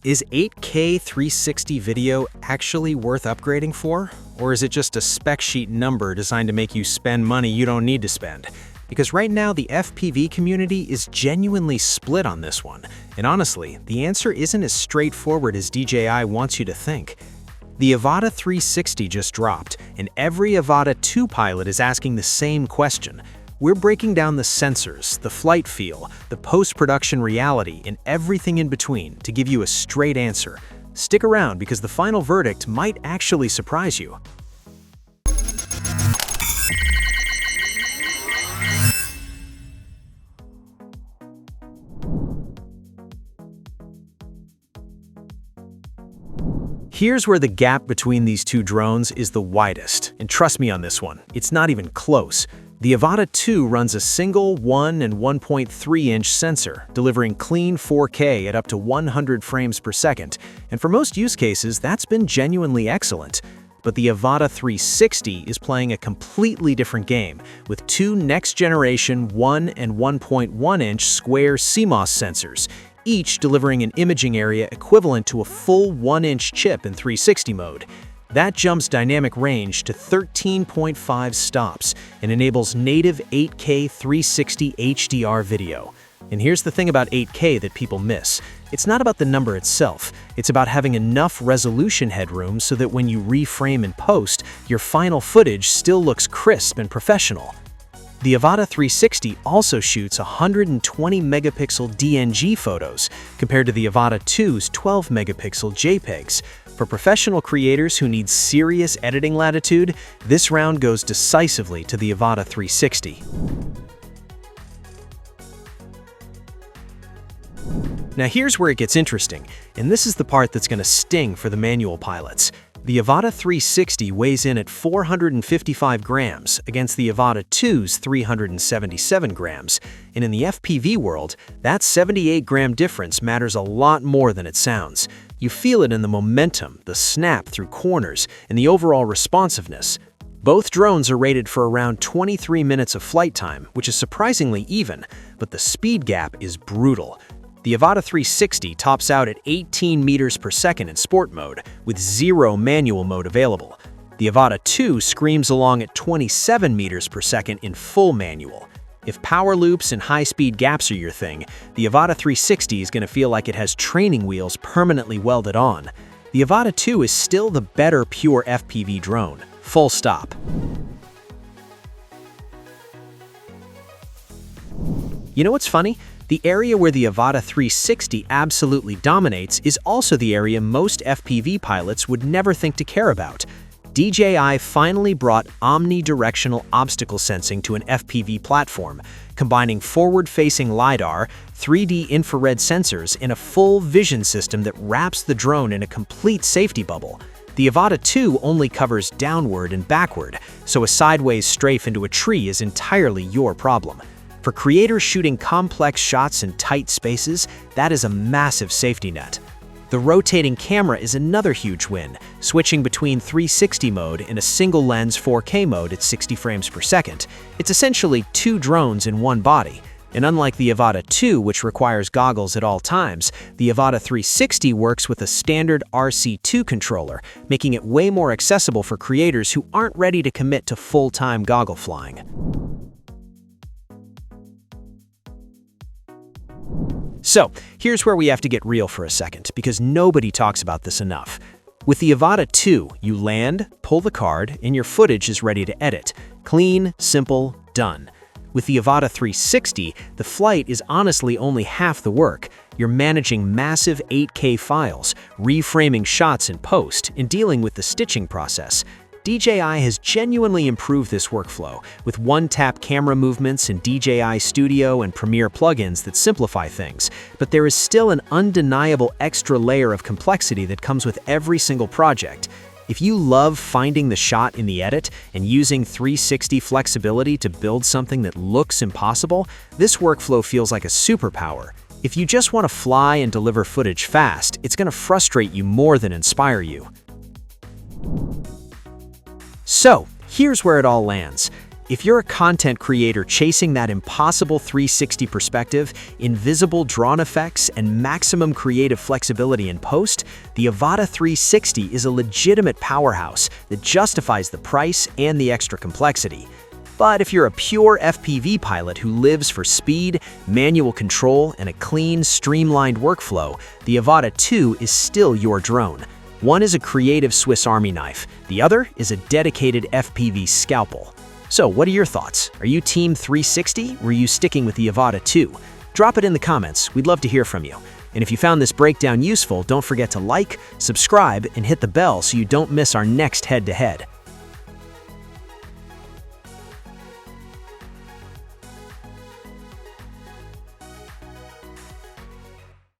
Is 8K 360 video actually worth upgrading for? Or is it just a spec sheet number designed to make you spend money you don't need to spend? Because right now, the FPV community is genuinely split on this one. And honestly, the answer isn't as straightforward as DJI wants you to think. The Avata 360 just dropped, and every Avata 2 pilot is asking the same question. We're breaking down the sensors, the flight feel, the post-production reality, and everything in between to give you a straight answer. Stick around because the final verdict might actually surprise you. Here's where the gap between these two drones is the widest, and trust me on this one, it's not even close. The Avata 2 runs a single 1 and 1.3-inch sensor, delivering clean 4K at up to 100 frames per second, and for most use cases, that's been genuinely excellent. But the Avata 360 is playing a completely different game, with two next-generation 1 and 1.1-inch square CMOS sensors, each delivering an imaging area equivalent to a full 1-inch chip in 360 mode. That jumps dynamic range to 13.5 stops and enables native 8K 360 HDR video. And here's the thing about 8K that people miss. It's not about the number itself. It's about having enough resolution headroom so that when you reframe in post, your final footage still looks crisp and professional. The Avata 360 also shoots 120 megapixel DNG photos compared to the Avata 2's 12 megapixel JPEGs. For professional creators who need serious editing latitude, this round goes decisively to the Avata 360. Now here's where it gets interesting, and this is the part that's going to sting for the manual pilots. The Avata 360 weighs in at 455 grams against the Avata 2's 377 grams, and in the FPV world, that 78-gram difference matters a lot more than it sounds. You feel it in the momentum, the snap through corners, and the overall responsiveness. Both drones are rated for around 23 minutes of flight time, which is surprisingly even, but the speed gap is brutal. The Avata 360 tops out at 18 meters per second in sport mode, with 0 manual mode available. The Avata 2 screams along at 27 meters per second in full manual. If power loops and high-speed gaps are your thing, the Avata 360 is going to feel like it has training wheels permanently welded on. The Avata 2 is still the better pure FPV drone. Full stop. You know what's funny? The area where the Avata 360 absolutely dominates is also the area most FPV pilots would never think to care about. DJI finally brought omnidirectional obstacle sensing to an FPV platform, combining forward-facing LiDAR, 3D infrared sensors, and a full vision system that wraps the drone in a complete safety bubble. The Avata 2 only covers downward and backward, so a sideways strafe into a tree is entirely your problem. For creators shooting complex shots in tight spaces, that is a massive safety net. The rotating camera is another huge win, switching between 360 mode and a single-lens 4K mode at 60 frames per second. It's essentially two drones in one body. And unlike the Avata 2, which requires goggles at all times, the Avata 360 works with a standard RC2 controller, making it way more accessible for creators who aren't ready to commit to full-time goggle flying. So, here's where we have to get real for a second, because nobody talks about this enough. With the Avata 2, you land, pull the card, and your footage is ready to edit. Clean, simple, done. With the Avata 360, the flight is honestly only half the work. You're managing massive 8K files, reframing shots in post, and dealing with the stitching process. DJI has genuinely improved this workflow, with one-tap camera movements and DJI Studio and Premiere plugins that simplify things, but there is still an undeniable extra layer of complexity that comes with every single project. If you love finding the shot in the edit and using 360 flexibility to build something that looks impossible, this workflow feels like a superpower. If you just want to fly and deliver footage fast, it's going to frustrate you more than inspire you. So, here's where it all lands. If you're a content creator chasing that impossible 360 perspective, invisible drawn effects, and maximum creative flexibility in post, the Avata 360 is a legitimate powerhouse that justifies the price and the extra complexity. But if you're a pure FPV pilot who lives for speed, manual control, and a clean, streamlined workflow, the Avata 2 is still your drone. One is a creative Swiss Army knife, the other is a dedicated FPV scalpel. So what are your thoughts? Are you Team 360 or are you sticking with the Avata 2? Drop it in the comments, we'd love to hear from you. And if you found this breakdown useful, don't forget to like, subscribe, and hit the bell so you don't miss our next head-to-head.